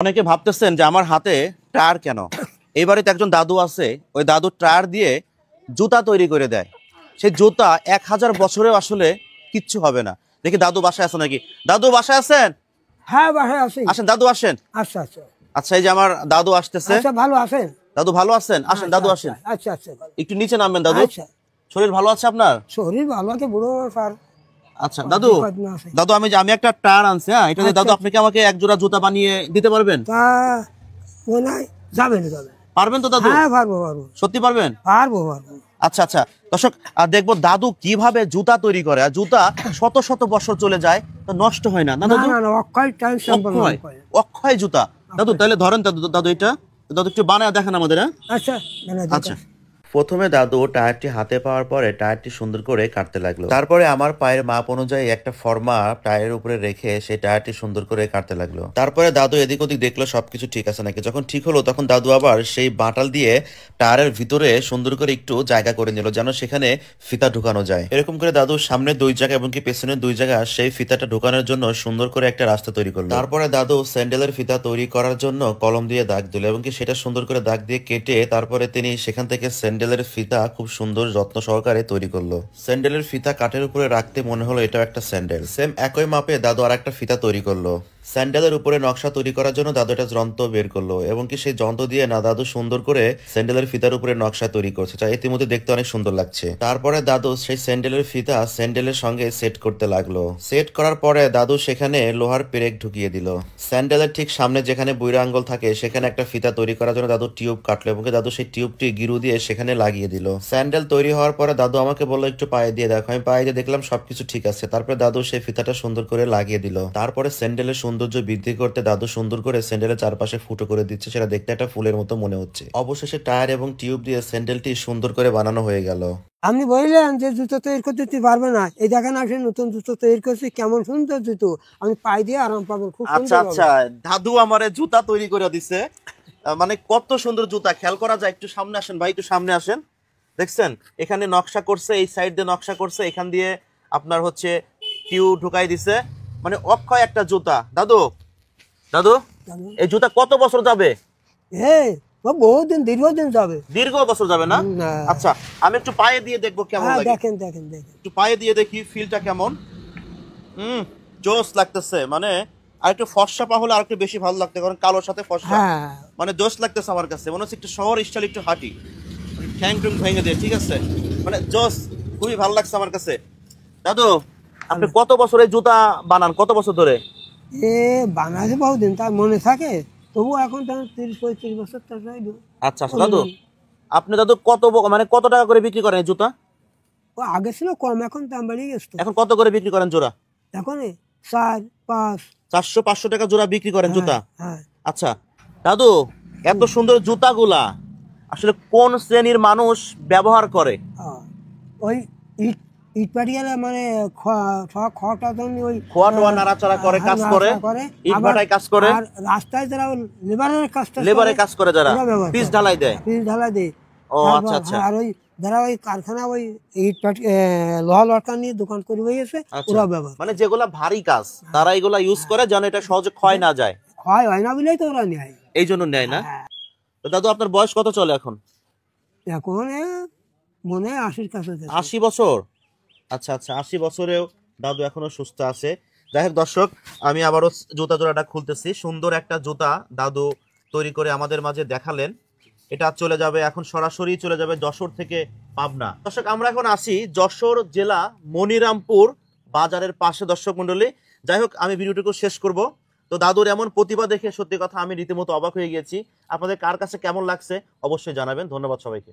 অনেকে ভাবতেছেন যে আমার হাতে টায়ার কেন। এবারে তো একজন দাদু আছে, ওই দাদু টায়ার দিয়ে জুতা তৈরি করে দেয়। সেই জুতা 1000 বছরেও আসলে কিচ্ছু হবে না। দেখি দাদু বাসায় আছে নাকি। দাদু বাসায় আছেন? হ্যাঁ বাসায় আছি। আসেন দাদু আসেন। আচ্ছা আচ্ছা আচ্ছা, এই যে আমার দাদু আসতেছে। আচ্ছা, ভালো আছেন? দাদু ভালো আছেন? আসেন দাদু আসেন। আচ্ছা আচ্ছা একটু নিচে নামবেন দাদু। আচ্ছা, শরীর ভালো আছে আপনার? শরীর ভালো আছে, বুড়ো স্যার। আচ্ছা দাদু, দাদু আমি একটা টায়ার আনছি। হ্যাঁ, এটা দিয়ে দাদু আপনি কি আমাকে এক জোড়া জুতা বানিয়ে দিতে পারবেন? তা মনে হয় যাবেন যাবেন। পারবেন তো দাদু? হ্যাঁ পারবো পারবো। সত্যি পারবেন? পারবো পারবো। আচ্ছা আচ্ছা দর্শক, দেখবো দাদু কিভাবে জুতা তৈরি করে। আর জুতা শত শত বছর চলে যায়, তো নষ্ট হয় না। না দাদু, অক্ষয় টাইম অক্ষয় জুতা। দাদু তাহলে ধরেন দাদু, দাদু এটা দাদু একটু বানায় দেখেন আমাদের। আচ্ছা আচ্ছা, প্রথমে দাদু টায়ারটি হাতে পাওয়ার পরে টায়ারটি সুন্দর করে কাটতে লাগলো। তারপরে আমার পায়ের মাপ অনুযায়ী একটা ফর্মা টায়ারের উপরে রেখে সেই টায়ারটি সুন্দর করে কাটতে লাগলো। তারপরে দাদু এদিক ওদিক দেখলো সবকিছু ঠিক আছে নাকি। যখন ঠিক হলো তখন দাদু আবার সেই বাটাল দিয়ে টায়ারের ভিতরে সুন্দর করে একটু জায়গা করে নিল, যেন সেখানে ফিতা ঢুকানো যায়। এরকম করে দাদু সামনে 2 জায়গা এবং কি পেছনে 2 জায়গা সেই ফিতাটা ঢুকানোর জন্য সুন্দর করে একটা রাস্তা তৈরি করলো। তারপরে দাদু স্যান্ডেলের ফিতা তৈরি করার জন্য কলম দিয়ে দাগ দিল এবং কি সেটা সুন্দর করে দাগ দিয়ে কেটে তারপরে তিনি সেখান থেকে স্যান্ডেলের ফিতা খুব সুন্দর যত্ন সহকারে তৈরি করলো। স্যান্ডেলের ফিতা কাঠের উপরে রাখতে মনে হলো এটাও একটা স্যান্ডেল। সেম একই মাপে দাদু আর একটা ফিতা তৈরি করলো। স্যান্ডেলের উপরে নকশা তৈরি করার জন্য দাদু একটা যন্ত্র বের করলো এবং কি সেই যন্ত্র দিয়ে না দাদু সুন্দর করে স্যান্ডেলের ফিতার উপরে নকশা তৈরি করছে, যা ইতিমধ্যে দেখতে অনেক সুন্দর লাগছে। তারপরে দাদু সেই স্যান্ডেলের ফিতা স্যান্ডেলের সঙ্গে সেট করতে লাগলো। সেট করার পরে দাদু সেখানে লোহার পেরেক ঢুকিয়ে দিল। স্যান্ডেলের ঠিক সামনে যেখানে বুইরা আঙ্গুল থাকে সেখানে একটা ফিতা তৈরি করার জন্য দাদু টিউব কাটলো এবং দাদু সেই টিউবটি গিরু দিয়ে সেখানে লাগিয়ে দিল। স্যান্ডেল তৈরি হওয়ার পরে দাদু আমাকে বললো একটু পায়ে দিয়ে দেখো। আমি পায়ে দিয়ে দেখলাম সবকিছু ঠিক আছে। তারপরে দাদু সেই ফিতাটা সুন্দর করে লাগিয়ে দিল। তারপরে স্যান্ডেলের সৌন্দর্য বৃদ্ধি করতে দাদু সুন্দর করে স্যান্ডেলের চারপাশে ফুটো করে দিচ্ছে, সেটা দেখতে একটা ফুলের মতো মনে হচ্ছে। অবশেষে টায়ার এবং টিউব দিয়ে স্যান্ডেলটি সুন্দর করে বানানো হয়ে গেল। আপনি বললেন যে জুতো তৈরি করতে তুই পারবে না, এই দেখেন আসে নতুন জুতো তৈরি করছি, কেমন সুন্দর জুতো, আমি পায়ে দিয়ে আরাম পাবো, খুব আচ্ছা আচ্ছা, দাদু আমারে জুতা তৈরি করে দিছে। মানে কত সুন্দর জুতা, খেয়াল করা যায়। একটু সামনে আসেন ভাই, একটু সামনে আসেন। দেখছেন এখানে নকশা করছে, এই সাইড দিয়ে নকশা করছে, এখান দিয়ে আপনার হচ্ছে টিউব ঢুকাই দিছে। মানে অক্ষয় একটা জুতা। দাদু, দাদু এই জুতা কত বছর যাবে? বহুদিন, দীর্ঘদিন যাবে। দীর্ঘ বছর যাবে না? আচ্ছা, আমি একটু পায়ে দিয়ে দেখবো কেমন লাগে। দেখেন দেখেন দেখেন, একটু পায়ে দিয়ে দেখি ফিলটা কেমন। জোস লাগতেছে। মানে আর একটু ফর্সা পা হলে আর একটু বেশি ভালো লাগতো, কারণ কালোর সাথে ফর্সা। মানে জোস লাগতেছে আমার কাছে, মনে হচ্ছে একটু শহর স্টাইল, একটু হাঁটি, ঠ্যাং টুং ভেঙে দিয়ে। ঠিক আছে, মানে জোস, খুবই ভালো লাগছে আমার কাছে। দাদু আপনি কত বছর এই জুতা বানান, কত বছর ধরে? বাংলাদেশে বহুদিন, তার মনে থাকে, তবু এখন 30-35 বছর। আচ্ছা আচ্ছা দাদু, আপনি দাদু মানে কত টাকা করে বিক্রি করেন এই জুতা? আগে ছিল কম, এখন দাম বেড়ে গেছে। এখন কত করে বিক্রি করেন জোড়া? এখন 4-5 400-500 টাকা জোড়া বিক্রি করেন জুতা? হ্যাঁ। আচ্ছা দাদু, এত সুন্দর জুতাগুলা আসলে কোন শ্রেণীর মানুষ ব্যবহার করে? ওই ইট পাটিয়ালা, মানে খড়টা ওই খোয়া নাড়াচাড়া করে, কাজ করে, ইট ভাটায় কাজ করে। আর রাস্তায় যারা লেবারের কাজ করে, যারা পিচ ঢালাই দেয়। ও আচ্ছা আচ্ছা। আর ওই যারা ওই কারখানা ওই ইট পাটি লোহা লটকা নিয়ে দোকান করে হয়েছে, ওরা ব্যবহার, মানে যেগুলা ভারী কাজ তারা এগুলা ইউজ করে, যেন এটা সহজে ক্ষয় না যায়। ক্ষয় হয় না বলেই তো ওরা নেয়, এই জন্য নেয় না। তো দাদু আপনার বয়স কত চলে এখন? এখন মনে হয় 80-র কাছে। 80 বছর? আচ্ছা আচ্ছা, 80 বছরেও দাদু এখনো সুস্থ আছে। যাই হোক দর্শক, আমি আবারও জুতা জোড়াটা খুলতেছি। সুন্দর একটা জুতা দাদু তৈরি করে আমাদের মাঝে দেখালেন। এটা চলে যাবে এখন, সরাসরি চলে যাবে যশোর থেকে পাবনা। দর্শক আমরা এখন আসি যশোর জেলা মনিরামপুর বাজারের পাশে দর্শক মন্ডলী। যাই হোক, আমি ভিডিওটুকু শেষ করব। তো দাদুর এমন প্রতিভা দেখে সত্যি কথা আমি রীতিমতো অবাক হয়ে গিয়েছি। আপনাদের কার কাছে কেমন লাগছে অবশ্যই জানাবেন। ধন্যবাদ সবাইকে।